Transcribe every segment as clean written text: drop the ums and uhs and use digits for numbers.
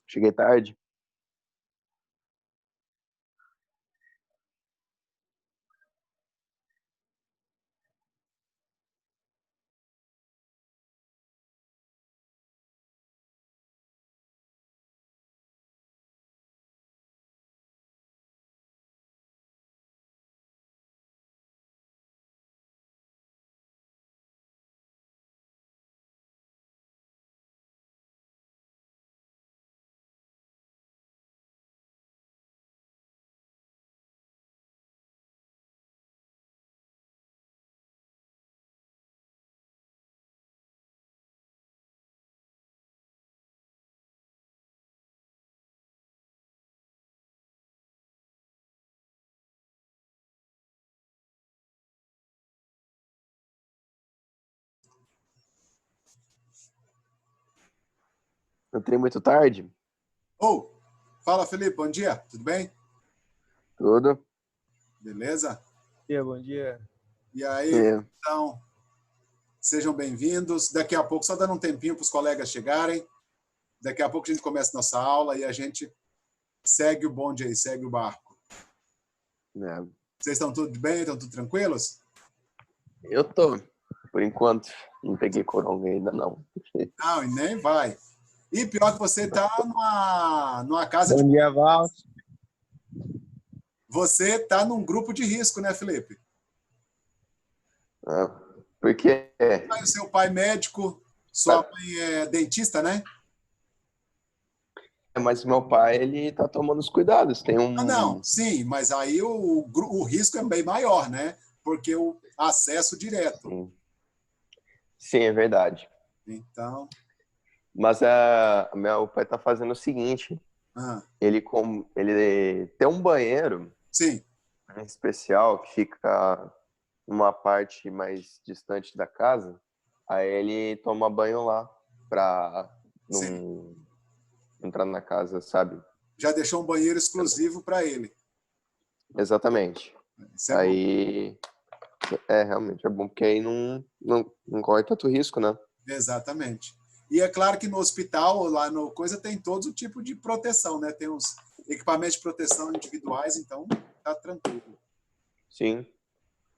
Cheguei tarde. Eu entrei muito tarde. Fala, Felipe, bom dia, tudo bem? Tudo. Beleza? Bom dia. E aí, então, sejam bem-vindos. Daqui a pouco, só dando um tempinho para os colegas chegarem, daqui a pouco a gente começa a nossa aula e a gente segue o bonde aí, segue o barco. Vocês estão tudo bem? Estão tudo tranquilos? Eu tô, por enquanto. Não peguei coronga ainda, não. Não, e nem vai. E pior que você está numa casa Bom dia, Val. Você está num grupo de risco, né, Felipe? Por quê? O seu pai é médico, sua mãe é dentista, né? Mas meu pai, ele tá tomando os cuidados. Tem um... Não, sim, mas aí o risco é bem maior, né? Porque o acesso direto. Sim, é verdade. Então... Mas meu pai tá fazendo o seguinte. Ele tem um banheiro especial que fica numa parte mais distante da casa. Aí ele toma banho lá pra não entrar na casa, sabe? Já deixou um banheiro exclusivo para ele. Exatamente. Isso é aí bom. Realmente é bom, porque aí não corre tanto risco, né? Exatamente. E é claro que no hospital, lá no coisa, tem todo tipo de proteção, né? Tem os equipamentos de proteção individuais, então tá tranquilo. Sim.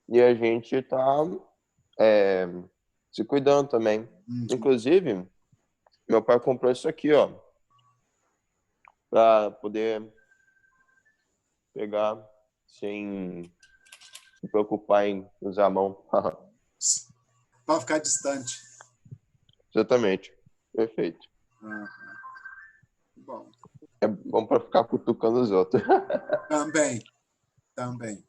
E a gente tá se cuidando também. Inclusive, meu pai comprou isso aqui, ó, para poder pegar sem se preocupar em usar a mão. Para ficar distante. Exatamente. Perfeito. Bom. É bom para ficar cutucando os outros. Também.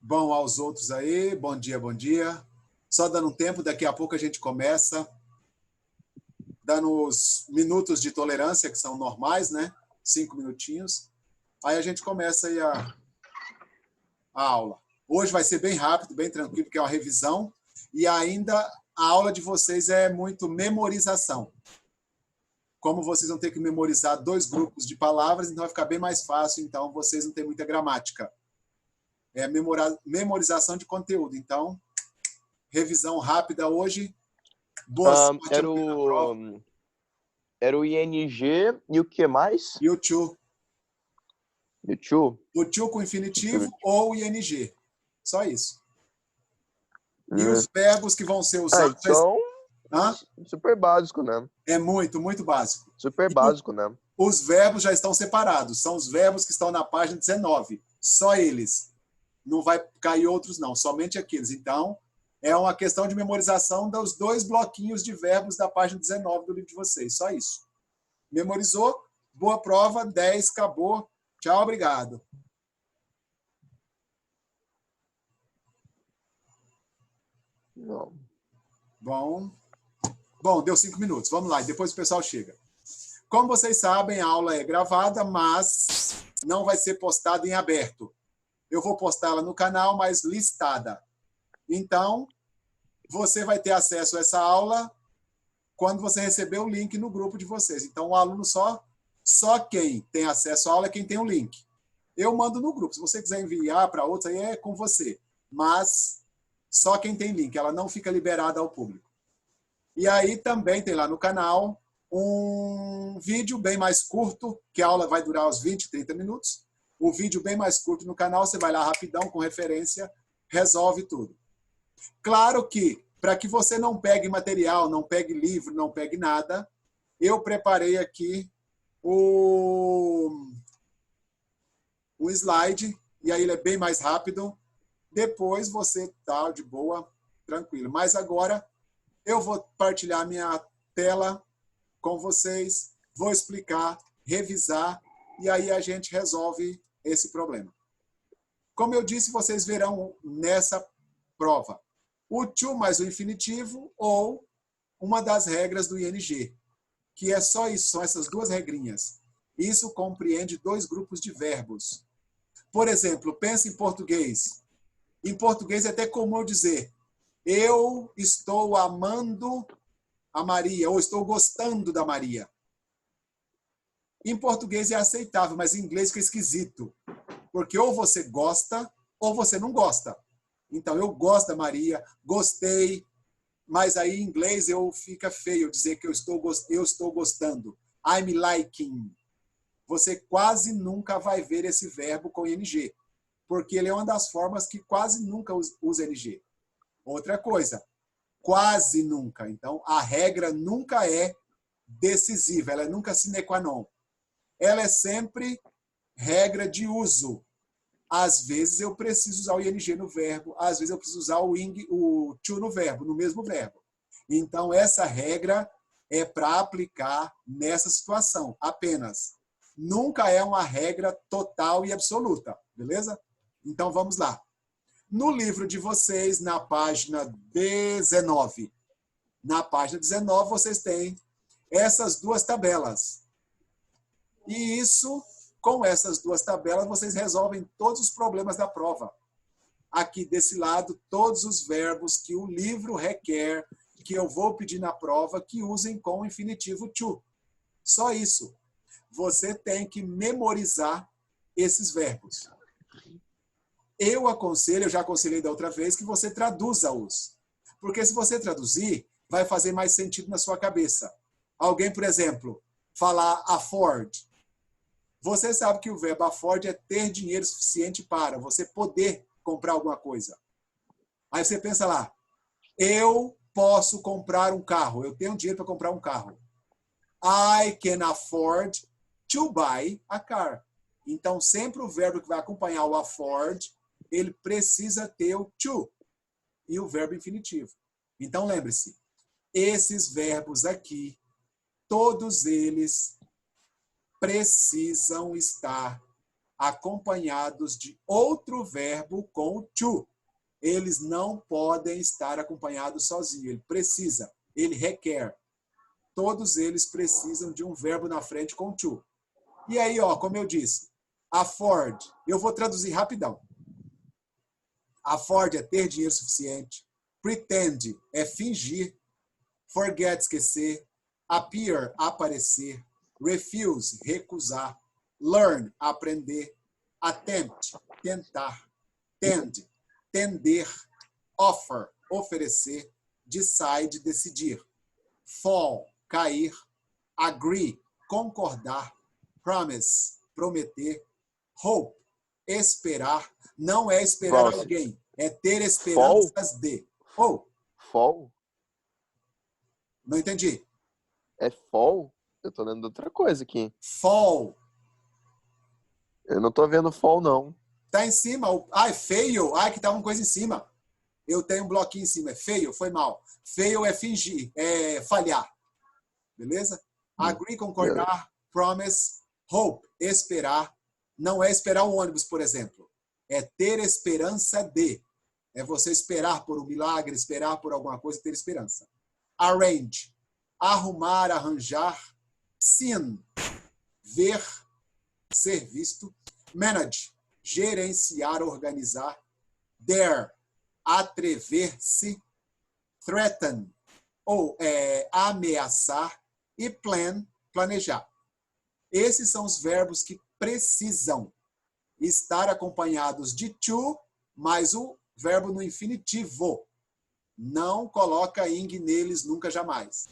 Bom aos outros aí, bom dia, bom dia. Só dando um tempo, daqui a pouco a gente começa. Dando os minutos de tolerância, que são normais, né? 5 minutinhos. Aí a gente começa aí a aula. Hoje vai ser bem rápido, bem tranquilo, porque é uma revisão. E ainda a aula de vocês é muito memorização. Como vocês vão ter que memorizar 2 grupos de palavras, então vai ficar bem mais fácil, então vocês não têm muita gramática. É memorização de conteúdo. Então, revisão rápida hoje. Boa sorte. Era o ING e o que mais? E o to. O to? O to com infinitivo ou ING. Só isso. E os verbos que vão ser usados... Então, super básico, né? É muito, muito básico. Super básico, né? Os verbos já estão separados. São os verbos que estão na página 19. Só eles. Não vai cair outros, não. Somente aqueles. Então, é uma questão de memorização dos 2 bloquinhos de verbos da página 19 do livro de vocês. Só isso. Memorizou? Boa prova. 10. Acabou. Tchau, obrigado. Não. Bom, deu 5 minutos. Vamos lá, e depois o pessoal chega. Como vocês sabem, a aula é gravada, mas não vai ser postada em aberto. Eu vou postá-la no canal, mas listada. Então, você vai ter acesso a essa aula quando você receber o link no grupo de vocês. Então, o aluno só quem tem acesso à aula é quem tem o link. Eu mando no grupo. Se você quiser enviar para outros, aí é com você. Mas só quem tem link. Ela não fica liberada ao público. E aí também tem lá no canal um vídeo bem mais curto, que a aula vai durar uns 20, 30 minutos. O vídeo bem mais curto no canal, você vai lá rapidão, com referência, resolve tudo. Claro que, para que você não pegue material, não pegue livro, não pegue nada, eu preparei aqui o slide, e aí ele é bem mais rápido. Depois você tá de boa, tranquilo. Mas agora eu vou partilhar minha tela com vocês, vou explicar, revisar, e aí a gente resolve esse problema. Como eu disse, vocês verão nessa prova o to mais o infinitivo ou uma das regras do ING, que é só isso, são essas duas regrinhas. Isso compreende dois grupos de verbos. Por exemplo, pense em português. Em português é até comum dizer eu estou amando a Maria, ou estou gostando da Maria. Em português é aceitável, mas em inglês fica esquisito. Porque ou você gosta, ou você não gosta. Então, eu gosto da Maria, gostei, mas aí em inglês fica feio dizer que eu estou gostando. I'm liking. Você quase nunca vai ver esse verbo com ing, porque ele é uma das formas que quase nunca usa ing. Outra coisa, quase nunca. Então, a regra nunca é decisiva, ela é nunca sine qua non. Ela é sempre regra de uso. Às vezes eu preciso usar o ing no verbo, às vezes eu preciso usar o to no verbo, no mesmo verbo. Então, essa regra é para aplicar nessa situação, apenas. Nunca é uma regra total e absoluta, beleza? Então, vamos lá. No livro de vocês, na página 19. Na página 19, vocês têm essas duas tabelas. E isso, com essas duas tabelas, vocês resolvem todos os problemas da prova. Aqui desse lado, todos os verbos que o livro requer, que eu vou pedir na prova, que usem com o infinitivo to. Só isso. Você tem que memorizar esses verbos. Eu aconselho, eu já aconselhei da outra vez, que você traduza-os. Porque se você traduzir, vai fazer mais sentido na sua cabeça. Alguém, por exemplo, falar afford. Você sabe que o verbo afford é ter dinheiro suficiente para você poder comprar alguma coisa. Aí você pensa lá, eu posso comprar um carro, eu tenho dinheiro para comprar um carro. I can afford to buy a car. Então, sempre o verbo que vai acompanhar o afford, ele precisa ter o to e o verbo infinitivo. Então, lembre-se, esses verbos aqui, todos eles precisam estar acompanhados de outro verbo com o to. Eles não podem estar acompanhados sozinhos. Ele precisa, ele requer. Todos eles precisam de um verbo na frente com to. E aí, ó, como eu disse, afford, eu vou traduzir rapidão. Afford é ter dinheiro suficiente. Pretend é fingir. Forget, esquecer. Appear, aparecer. Refuse, recusar. Learn, aprender. Attempt, tentar. Tend, tender. Offer, oferecer. Decide, decidir. Fall, cair. Agree, concordar. Promise, prometer. Hope, esperar. Não é esperar alguém, é ter esperanças de. Fall? Não entendi. É fall? Eu tô lendo outra coisa aqui. Fall. Eu não tô vendo fall, não. Tá em cima. É fail. Que tava uma coisa em cima. Eu tenho um bloquinho em cima. É fail, foi mal. Fail é fingir, é falhar. Beleza? Agree, concordar. Promise. Hope, esperar. Não é esperar um ônibus, por exemplo. É ter esperança de. É você esperar por um milagre, esperar por alguma coisa, ter esperança. Arrange. Arrumar, arranjar. Seen. Ver, ser visto. Manage. Gerenciar, organizar. Dare. Atrever-se. Threaten. Ou ameaçar. E plan, planejar. Esses são os verbos que precisam estar acompanhados de to, mais o verbo no infinitivo. Não coloca ing neles nunca, jamais.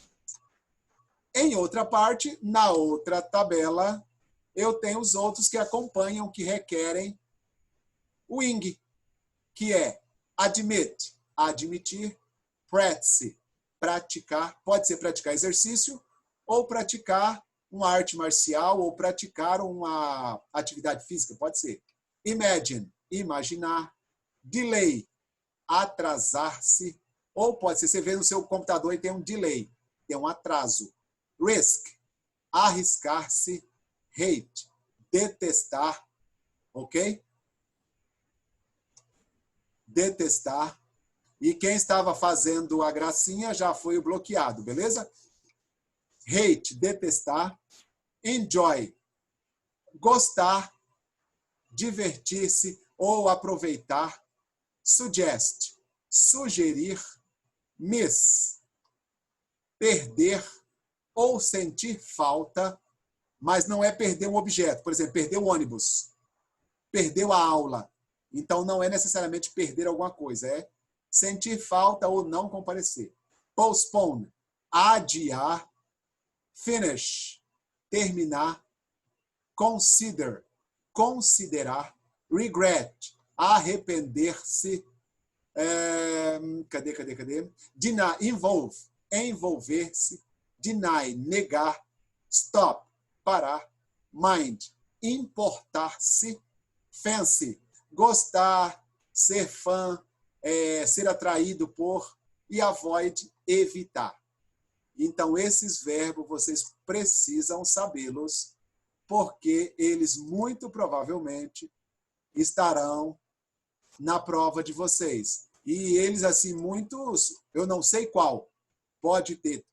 Em outra parte, na outra tabela, eu tenho os outros que acompanham, que requerem o ing, que é admit, admitir, practice, praticar, pode ser praticar exercício, ou praticar uma arte marcial, ou praticar uma atividade física, pode ser. Imagine, imaginar. Delay, atrasar-se, ou pode ser, você vê no seu computador e tem um delay, tem um atraso. Risk, arriscar-se. Hate, detestar, ok? Detestar. E quem estava fazendo a gracinha já foi bloqueado, beleza? Hate, detestar. Enjoy, gostar, divertir-se ou aproveitar. Suggest, sugerir. Miss, perder ou sentir falta, mas não é perder um objeto. Por exemplo, perder o ônibus, perdeu a aula. Então, não é necessariamente perder alguma coisa, é sentir falta ou não comparecer. Postpone, adiar. Finish, terminar. Consider, considerar. Regret, arrepender-se. Cadê? Deny, envolve, envolver-se. Deny, negar. Stop, parar. Mind, importar-se. Fancy, gostar, ser fã, ser atraído por. E avoid, evitar. Então, esses verbos vocês precisam sabê-los, porque eles muito provavelmente estarão na prova de vocês. E eles, assim, muitos, eu não sei qual, pode ter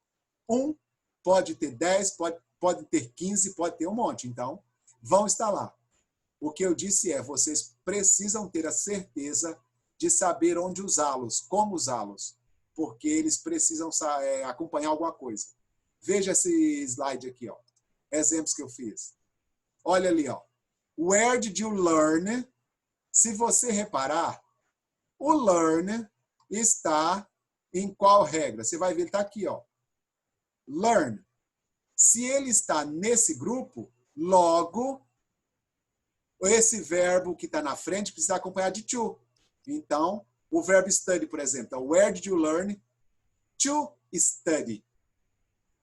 1, pode ter 10, pode ter 15, pode ter um monte. Então, vão estar lá. O que eu disse é, vocês precisam ter a certeza de saber onde usá-los, como usá-los, porque eles precisam acompanhar alguma coisa. Veja esse slide aqui, ó. Exemplos que eu fiz. Olha ali, ó. Where did you learn? Se você reparar, o learn está em qual regra? Você vai ver, está aqui, ó. Learn. Se ele está nesse grupo, logo, esse verbo que está na frente precisa acompanhar de to. Então, o verbo study, por exemplo. Então, where did you learn to study?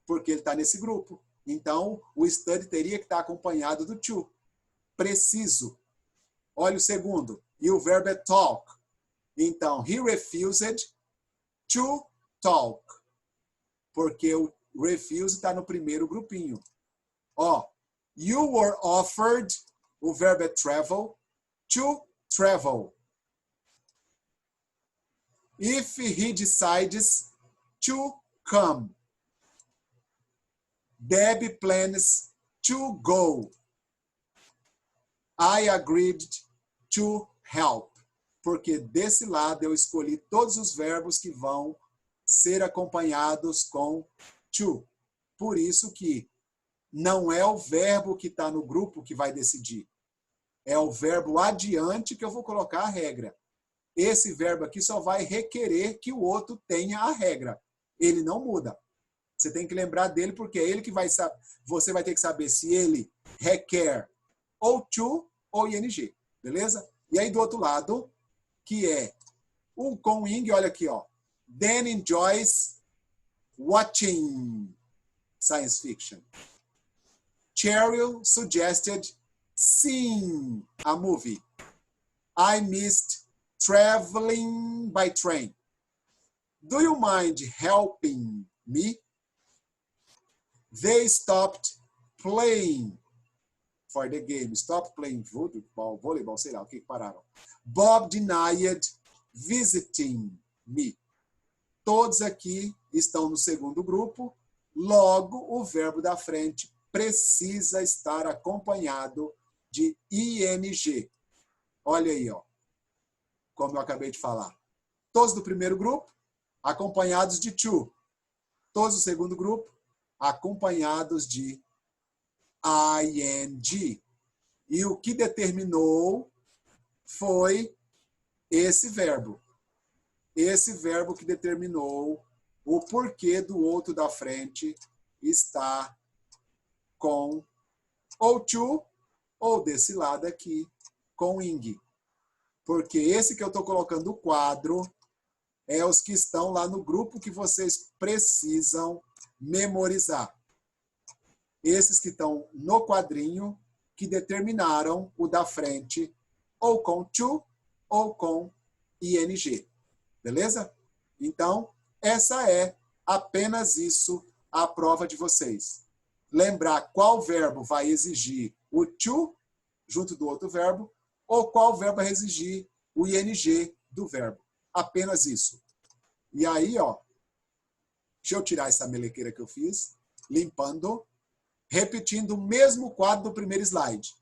Porque ele está nesse grupo. Então, o study teria que estar acompanhado do to. Preciso. Olha o segundo. E o verbo é talk. Então, he refused to talk. Porque o refuse está no primeiro grupinho. Ó, you were offered, o verbo é travel, to travel. If he decides to come. Deb plans to go. I agreed to help. Porque desse lado eu escolhi todos os verbos que vão ser acompanhados com to. Por isso que não é o verbo que está no grupo que vai decidir. É o verbo adiante que eu vou colocar a regra. Esse verbo aqui só vai requerer que o outro tenha a regra. Ele não muda. Você tem que lembrar dele porque é ele que vai saber. Você vai ter que saber se ele requer ou to ou ing. Beleza? E aí do outro lado, que é um com ing, olha aqui, ó. Dan enjoys watching science fiction. Cheryl suggested seeing a movie. I missed traveling by train. Do you mind helping me? They stopped playing for the game. Stop playing voleibol, sei lá o que pararam. Bob denied visiting me. Todos aqui estão no segundo grupo. Logo, o verbo da frente precisa estar acompanhado de ing. Olha aí, ó. Como eu acabei de falar. Todos do primeiro grupo, acompanhados de to. Todos do segundo grupo, acompanhados de ing. E o que determinou foi esse verbo. Esse verbo que determinou o porquê do outro da frente está com ou to, ou desse lado aqui, com ing. Porque esse que eu estou colocando o quadro é os que estão lá no grupo que vocês precisam memorizar. Esses que estão no quadrinho, que determinaram o da frente, ou com to, ou com ing. Beleza? Então, essa é apenas isso a prova de vocês. Lembrar qual verbo vai exigir o to, junto do outro verbo, ou qual verbo vai exigir o ing do verbo. Apenas isso. E aí, ó, deixa eu tirar essa melequeira que eu fiz, limpando, repetindo o mesmo quadro do primeiro slide.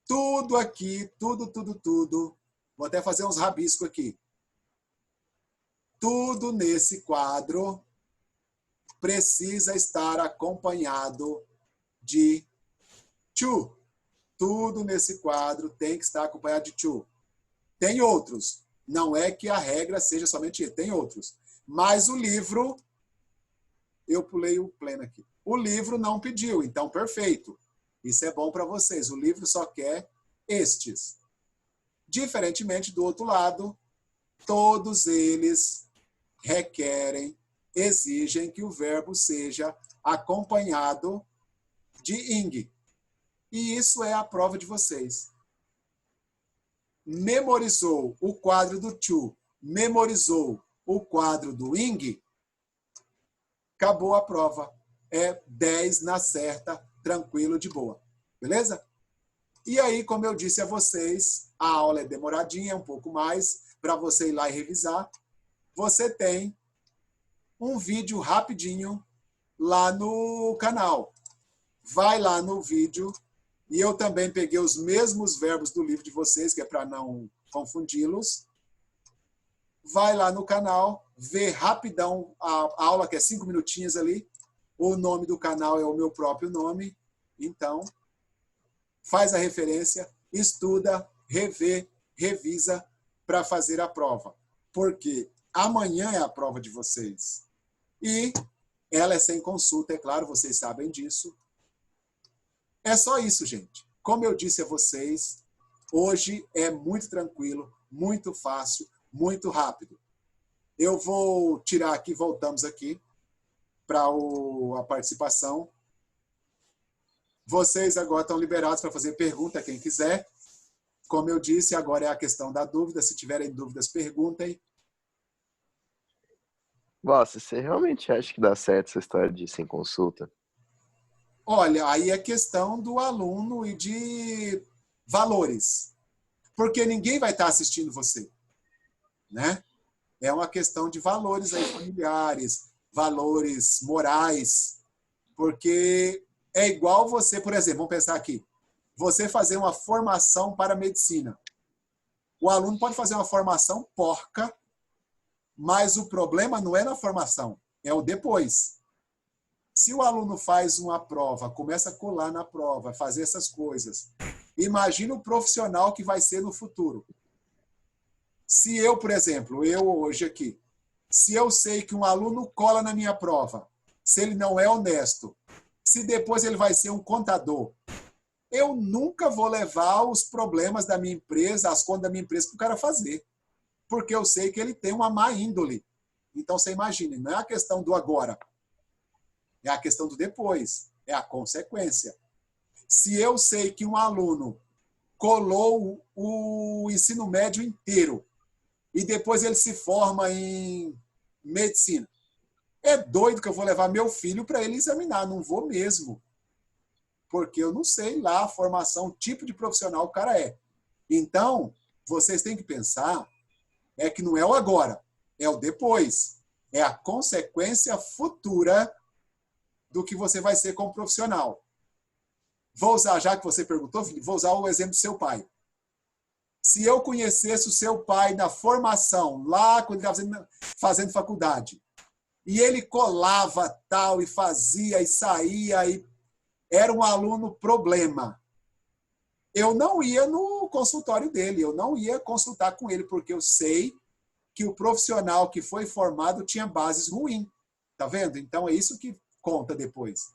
Tudo aqui, tudo. Vou até fazer uns rabiscos aqui. Tudo nesse quadro precisa estar acompanhado de to. Tudo nesse quadro tem que estar acompanhado de to. Tem outros. Não é que a regra seja somente ele, tem outros. Mas o livro, eu pulei o pleno aqui. O livro não pediu, então perfeito. Isso é bom para vocês. O livro só quer estes. Diferentemente do outro lado, todos eles requerem, exigem que o verbo seja acompanhado de ing. E isso é a prova de vocês. Memorizou o quadro do to, memorizou o quadro do ing, acabou a prova. É 10 na certa, tranquilo, de boa. Beleza? E aí, como eu disse a vocês, a aula é demoradinha, um pouco mais, para você ir lá e revisar. Você tem um vídeo rapidinho lá no canal. Vai lá no vídeo, e eu também peguei os mesmos verbos do livro de vocês, que é para não confundi-los. Vai lá no canal, vê rapidão a aula, que é 5 minutinhos ali. O nome do canal é o meu próprio nome. Então, faz a referência, estuda, revê, revisa para fazer a prova. Porque amanhã é a prova de vocês. E ela é sem consulta, é claro, vocês sabem disso. É só isso, gente. Como eu disse a vocês, hoje é muito tranquilo, muito fácil, muito rápido. Eu vou tirar aqui, voltamos aqui para a participação. Vocês agora estão liberados para fazer pergunta, quem quiser. Como eu disse, agora é a questão da dúvida. Se tiverem dúvidas, perguntem. Nossa, você realmente acha que dá certo essa história de sem consulta? Olha, aí é questão do aluno e de valores. Porque ninguém vai estar assistindo você, né? É uma questão de valores aí familiares, valores morais. Porque é igual você, por exemplo, vamos pensar aqui, você fazer uma formação para medicina. O aluno pode fazer uma formação porca, mas o problema não é na formação, é o depois. Se o aluno faz uma prova, começa a colar na prova, fazer essas coisas, imagina o profissional que vai ser no futuro. Se eu, por exemplo, eu hoje aqui, se eu sei que um aluno cola na minha prova, se ele não é honesto, se depois ele vai ser um contador, eu nunca vou levar os problemas da minha empresa, as contas da minha empresa para o cara fazer. Porque eu sei que ele tem uma má índole. Então, você imagine, não é a questão do agora. É a questão do depois. É a consequência. Se eu sei que um aluno colou o ensino médio inteiro e depois ele se forma em medicina, é doido que eu vou levar meu filho para ele examinar. Não vou mesmo. Porque eu não sei lá a formação, o tipo de profissional o cara é. Então, vocês têm que pensar é que não é o agora, é o depois. É a consequência futura do que você vai ser como profissional. Vou usar, já que você perguntou, Felipe, vou usar o exemplo do seu pai. Se eu conhecesse o seu pai na formação, lá quando ele estava fazendo faculdade, e ele colava tal, e fazia, e saía, e era um aluno problema, eu não ia no consultório dele, eu não ia consultar com ele, porque eu sei que o profissional que foi formado tinha bases ruins. Tá vendo? Então, é isso que conta depois.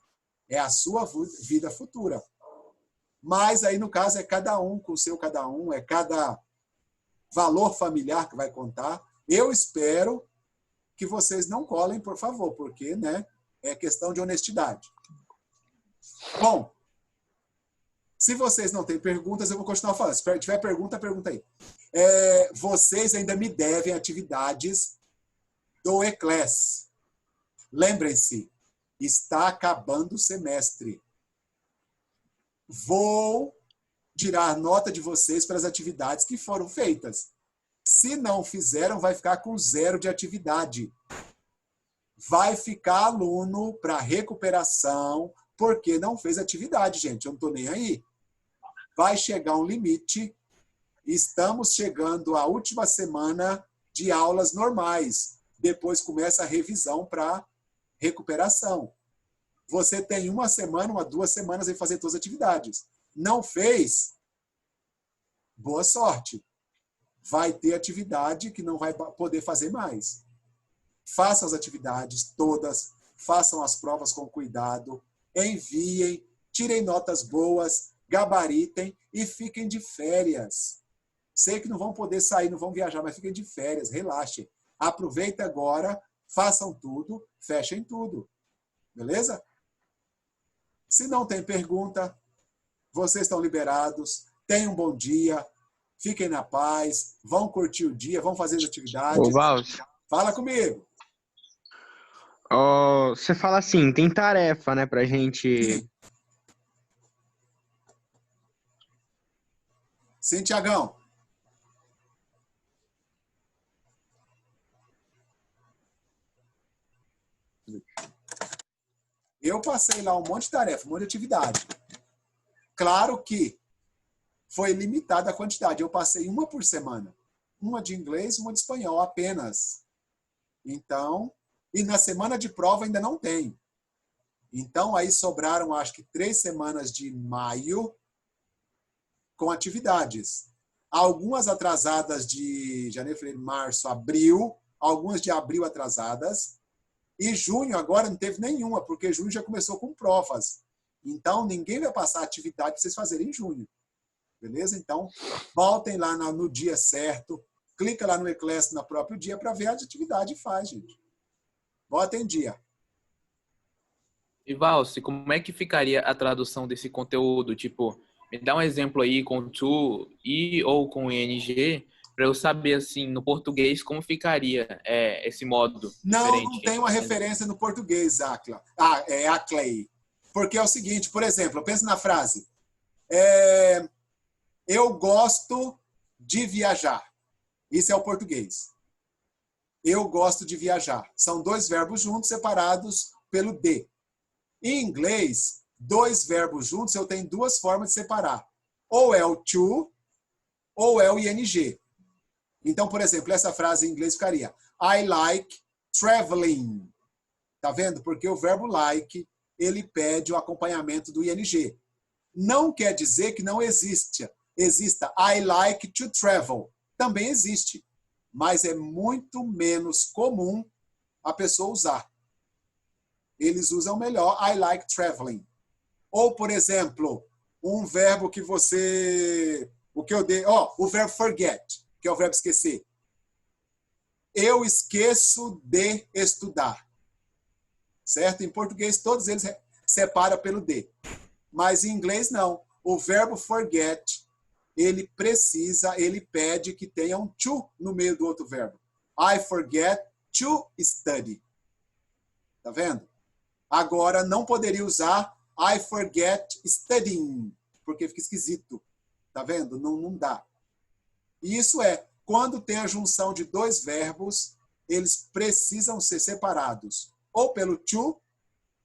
É a sua vida futura. Mas aí, no caso, é cada um com o seu cada um, é cada valor familiar que vai contar. Eu espero que vocês não colem, por favor, porque, né, é questão de honestidade. Bom, se vocês não têm perguntas, eu vou continuar falando. Se tiver pergunta, pergunta aí. Vocês ainda me devem atividades do E-Class. Lembrem-se, está acabando o semestre. Vou tirar nota de vocês para as atividades que foram feitas. Se não fizeram, vai ficar com 0 de atividade. Vai ficar aluno para recuperação porque não fez atividade, gente. Eu não estou nem aí. Vai chegar um limite. Estamos chegando à última semana de aulas normais. Depois começa a revisão para recuperação. Você tem 1 semana, 2 semanas em fazer todas as atividades. Não fez? Boa sorte. Vai ter atividade que não vai poder fazer mais. Façam as atividades todas, façam as provas com cuidado, enviem, tirem notas boas, gabaritem e fiquem de férias. Sei que não vão poder sair, não vão viajar, mas fiquem de férias, relaxem. Aproveitem agora, façam tudo, fechem tudo. Beleza? Se não tem pergunta, vocês estão liberados. Tenham um bom dia. Fiquem na paz. Vão curtir o dia. Vão fazer as atividades. Ô, Valls. Fala comigo. Você fala assim, tem tarefa, né, pra gente... Sim, Tiagão. Eu passei lá um monte de tarefa, um monte de atividade. Claro que foi limitada a quantidade. Eu passei 1 por semana. 1 de inglês, 1 de espanhol apenas. Então, e na semana de prova ainda não tem. Então, aí sobraram, acho que 3 semanas de maio com atividades. Algumas atrasadas de janeiro, fevereiro, março, abril. Algumas de abril atrasadas. E junho agora não teve nenhuma, porque junho já começou com provas. Então, ninguém vai passar atividade para vocês fazerem em junho. Beleza? Então, voltem lá no dia certo. Clica lá no E-Class no próprio dia para ver a atividade e faz, gente. Bota em dia. E Valci, como é que ficaria a tradução desse conteúdo? Tipo, me dá um exemplo aí com to, i ou com ing, para eu saber, assim, no português, como ficaria esse modo diferente. Não tem uma referência no português, Acla. Aclay. Porque é o seguinte, por exemplo, pensa na frase. Eu gosto de viajar. Isso é o português. Eu gosto de viajar. São 2 verbos juntos, separados pelo de. Em inglês, 2 verbos juntos, eu tenho 2 formas de separar. Ou é o to, ou é o ing. Então, por exemplo, essa frase em inglês ficaria I like traveling. Tá vendo? Porque o verbo like, ele pede o acompanhamento do ing. Não quer dizer que não exista I like to travel. Também existe. Mas é muito menos comum a pessoa usar. Eles usam melhor I like traveling. Ou, por exemplo, um verbo que você... o verbo forget, que é o verbo esquecer. Eu esqueço de estudar. Certo? Em português, todos eles separam pelo de. Mas em inglês, não. O verbo forget, ele pede que tenha um to no meio do outro verbo. I forget to study. Tá vendo? Agora, não poderia usar I forget studying, porque fica esquisito. Tá vendo? Não dá. E isso quando tem a junção de 2 verbos, eles precisam ser separados, ou pelo to,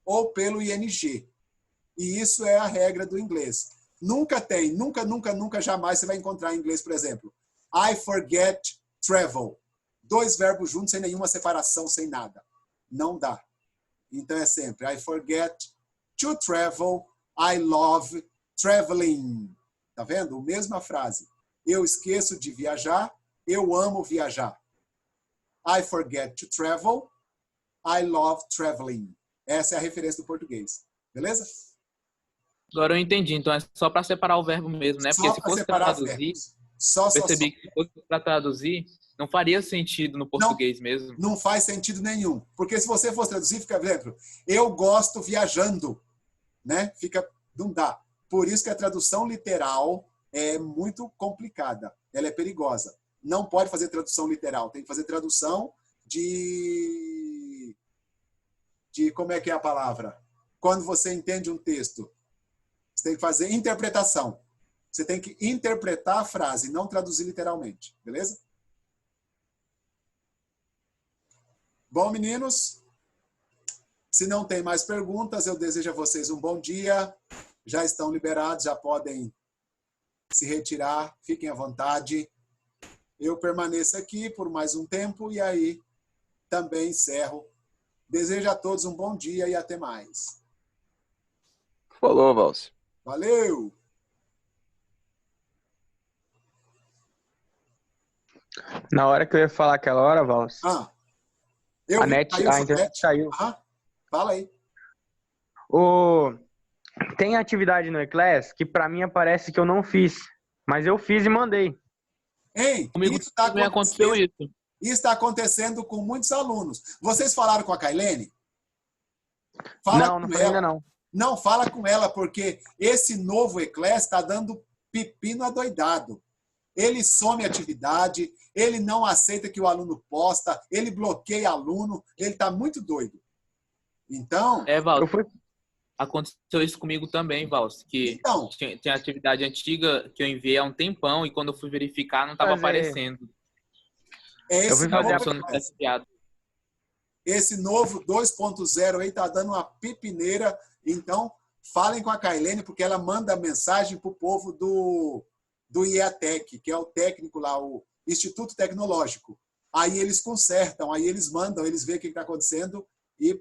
ou pelo ing. E isso é a regra do inglês. Nunca, jamais você vai encontrar em inglês, por exemplo, I forget travel. 2 verbos juntos, sem nenhuma separação, sem nada. Não dá. Então é sempre I forget to travel, I love traveling. Tá vendo? A mesma frase. Eu esqueço de viajar, eu amo viajar. I forget to travel, I love traveling. Essa é a referência do português. Beleza? Agora eu entendi. Então é só para separar o verbo mesmo, né? Porque Só se para fosse separar traduzir, verbos. Só. percebi que se fosse para traduzir, não faria sentido no português mesmo. Não faz sentido nenhum. Porque se você fosse traduzir, fica dentro. Eu gosto viajando. Né? Não dá. Por isso que a tradução literal é muito complicada. Ela é perigosa. Não pode fazer tradução literal. Tem que fazer tradução de como é que é a palavra? Quando você entende um texto. Você tem que fazer interpretação. Você tem que interpretar a frase, não traduzir literalmente. Beleza? Bom, meninos, se não tem mais perguntas, eu desejo a vocês um bom dia. Já estão liberados, já podem se retirar. Fiquem à vontade. Eu permaneço aqui por mais um tempo e aí também encerro. Desejo a todos um bom dia e até mais. Falou, Valcio. Valeu! Na hora que eu ia falar aquela hora, Valcio, a internet saiu. Fala aí. Tem atividade no Eclass que para mim parece que eu não fiz, mas eu fiz e mandei. Ei, comigo isso tá também aconteceu isso. Isso está acontecendo com muitos alunos. Vocês falaram com a Kailene? Não falei ainda não. Não, fala com ela, porque esse novo Eclass está dando pepino adoidado. Ele some a atividade, ele não aceita que o aluno posta, ele bloqueia aluno, ele está muito doido. Então... Valcio, aconteceu isso comigo também, Valcio, que então, tinha atividade antiga que eu enviei há um tempão e quando eu fui verificar não estava aparecendo. Esse novo 2.0 aí está dando uma pepineira. Então, falem com a Kailene, porque ela manda mensagem para o povo do IEATEC, que é o técnico lá, o Instituto Tecnológico. Aí eles consertam, aí eles mandam, eles veem o que está acontecendo e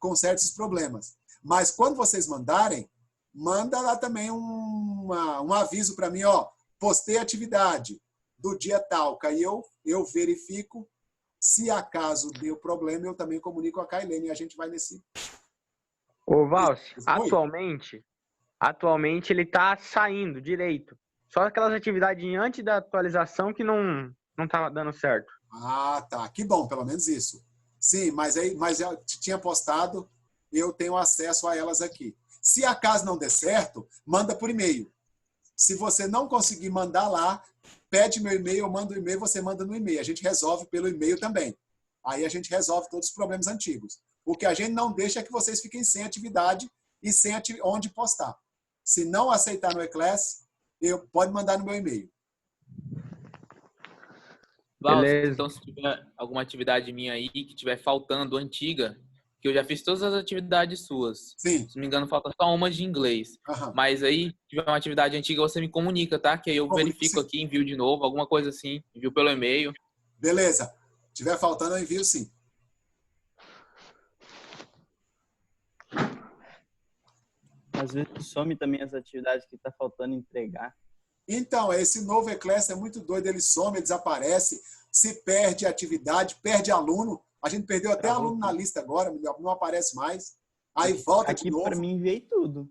consertam esses problemas. Mas quando vocês mandarem, manda lá também um aviso para mim, ó, postei atividade do dia tal, que aí eu verifico. Se acaso deu problema, eu também comunico a Kailene e a gente vai nesse... Ô, Valcio, atualmente ele tá saindo direito. Só aquelas atividades antes da atualização que não tava dando certo. Ah, tá. Que bom, pelo menos isso. Sim, mas eu tinha postado, eu tenho acesso a elas aqui. Se acaso não der certo, manda por e-mail. Se você não conseguir mandar lá, pede meu e-mail, eu mando o e-mail, você manda no e-mail. A gente resolve pelo e-mail também. Aí a gente resolve todos os problemas antigos. O que a gente não deixa é que vocês fiquem sem atividade e sem onde postar. Se não aceitar no Eclass, pode mandar no meu e-mail. Valcio, então se tiver alguma atividade minha aí que estiver faltando, antiga, que eu já fiz todas as atividades suas. Sim. Se não me engano, falta só uma de inglês. Uhum. Mas aí, se tiver uma atividade antiga, você me comunica, tá? Que aí eu verifico aqui, envio de novo, alguma coisa assim, envio pelo e-mail. Beleza. Se tiver faltando, eu envio sim. Às vezes some também as atividades que está faltando entregar. Então, esse novo Eclass é muito doido. Ele some, ele desaparece, se perde atividade, perde aluno. A gente perdeu até aluno na lista agora, não aparece mais. Aí volta aqui de novo. Para mim veio tudo.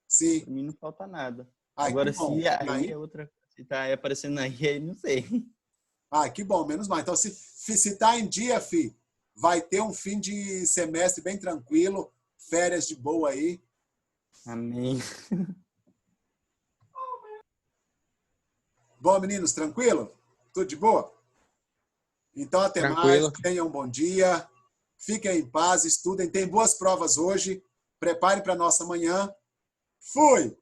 Sim. Para mim não falta nada. Ai, agora, se aí é outra, se está aparecendo aí, não sei. Ah, que bom, menos mal. Então, se está em dia, vai ter um fim de semestre bem tranquilo, férias de boa aí. Amém. Bom, meninos, tranquilo? Tudo de boa? Então, até Tranquilo. mais. Tenham um bom dia. Fiquem em paz, estudem. Tem boas provas hoje. Preparem para a nossa manhã. Fui!